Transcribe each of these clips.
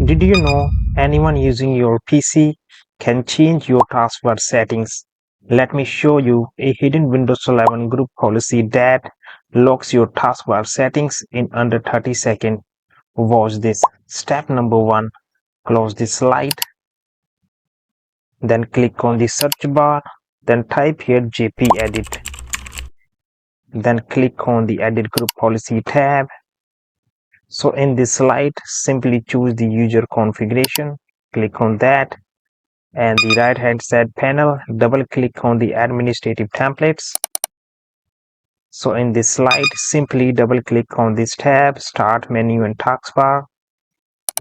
Did you know anyone using your PC can change your taskbar settings? Let me show you a hidden Windows 11 group policy that locks your taskbar settings in under 30 seconds. Watch this. Step number 1. Close the slide. Then click on the search bar. Then type here gpedit. Then click on the edit group policy tab. So in this slide, simply choose the user configuration. Click on that. And the right hand side panel, double click on the administrative templates. So in this slide, simply double click on this tab, start menu and taskbar.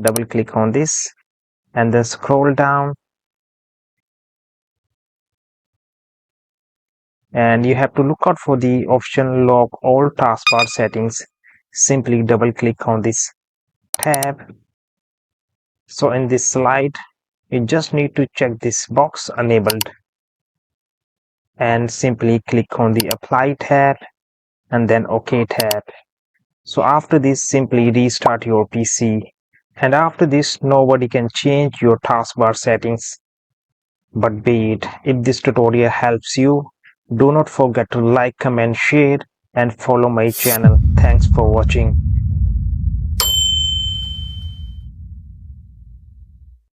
Double click on this and then scroll down, and you have to look out for the option lock all taskbar settings. Simply double click on this tab. So in this slide, you just need to check this box enabled and simply click on the apply tab and then OK tab. So after this, simply restart your PC, and after this nobody can change your taskbar settings. But be it, if this tutorial helps you, do not forget to like, comment, share and follow my channel. Thanks for watching.